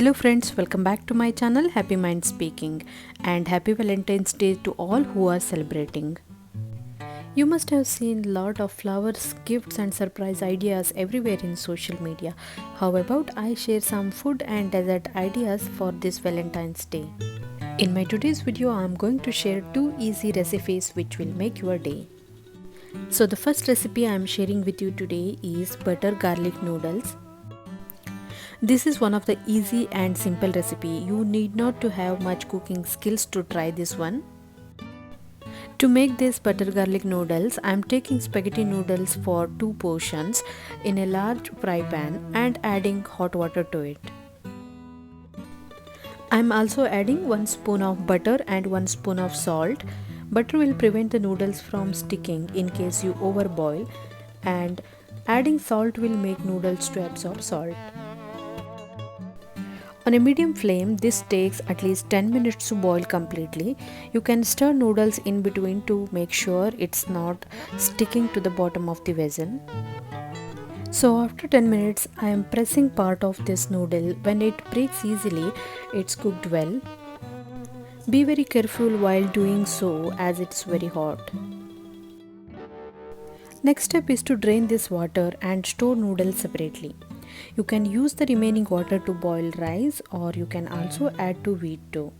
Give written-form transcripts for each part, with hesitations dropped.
Hello friends, welcome back to my channel Happy Mind Speaking, and happy Valentine's Day to all who are celebrating. You must have seen a lot of flowers, gifts and surprise ideas everywhere in social media. How about I share some food and dessert ideas for this Valentine's Day? In my today's video, I am going to share two easy recipes which will make your day. So the first recipe I am sharing with you today is butter garlic noodles. This is one of the easy and simple recipe. You need not to have much cooking skills to try this one. To make this butter garlic noodles, I am taking spaghetti noodles for 2 portions in a large fry pan and adding hot water to it. I am also adding 1 spoon of butter and 1 spoon of salt. Butter will prevent the noodles from sticking in case you overboil, and adding salt will make noodles to absorb salt. On a medium flame, this takes at least 10 minutes to boil completely. You can stir noodles in between to make sure it's not sticking to the bottom of the vessel. So after 10 minutes, I am pressing part of this noodle. When it breaks easily, it's cooked well. Be very careful while doing so as it's very hot. Next step is to drain this water and store noodles separately. You can use the remaining water to boil rice, or you can also add to wheat dough.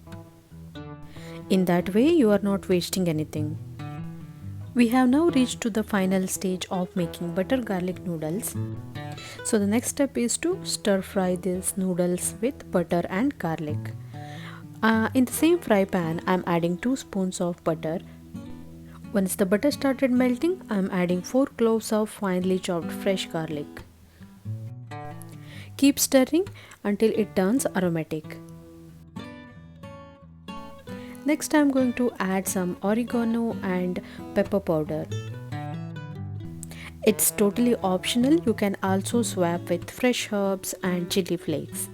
In that way, you are not wasting anything. We have now reached to the final stage of making butter garlic noodles. So the next step is to stir fry these noodles with butter and garlic. In the same fry pan, I am adding 2 spoons of butter. Once the butter started melting, I am adding 4 cloves of finely chopped fresh garlic. Keep stirring until it turns aromatic. Next, I am going to add some oregano and pepper powder. It's totally optional. You can also swap with fresh herbs and chili flakes.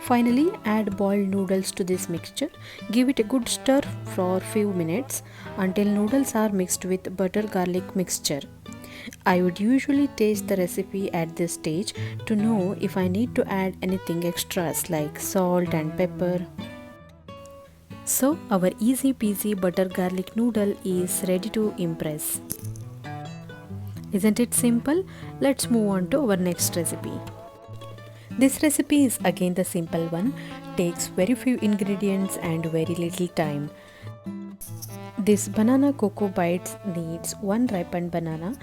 Finally, add boiled noodles to this mixture. Give it a good stir for few minutes until noodles are mixed with butter garlic mixture. I would usually taste the recipe at this stage to know if I need to add anything extras like salt and pepper. So our easy peasy butter garlic noodle is ready to impress. Isn't it simple? Let's move on to our next recipe. This recipe is again the simple one, takes very few ingredients and very little time. This banana cocoa bites needs 1 ripened banana,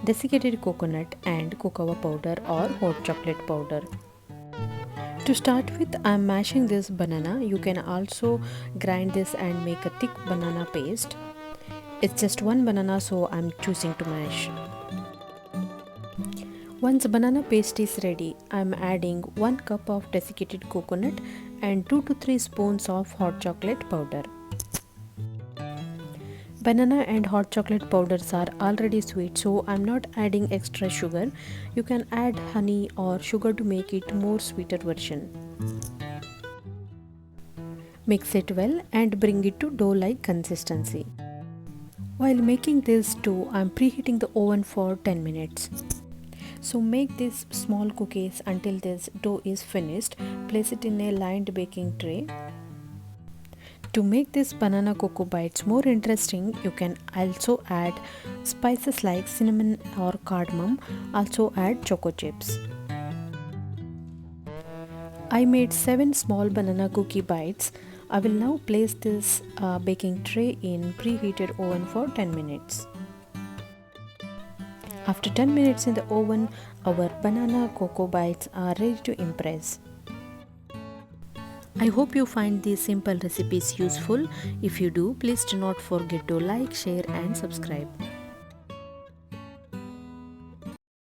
desiccated coconut and cocoa powder or hot chocolate powder. To start with, I am mashing this banana. You can also grind this and make a thick banana paste. It's just 1 banana, so I am choosing to mash. Once banana paste is ready, I am adding 1 cup of desiccated coconut and 2 to 3 spoons of hot chocolate powder. Banana and hot chocolate powders are already sweet, so I am not adding extra sugar. You can add honey or sugar to make it more sweeter version. Mix it well and bring it to dough-like consistency. While making this dough, I am preheating the oven for 10 minutes. So make these small cookies until this dough is finished. Place it in a lined baking tray. To make this banana cocoa bites more interesting, you can also add spices like cinnamon or cardamom. Also add choco chips. I made 7 small banana cookie bites. I will now place this baking tray in preheated oven for 10 minutes. After 10 minutes in the oven, our banana cocoa bites are ready to impress. I hope you find these simple recipes useful. If you do, please do not forget to like, share and subscribe.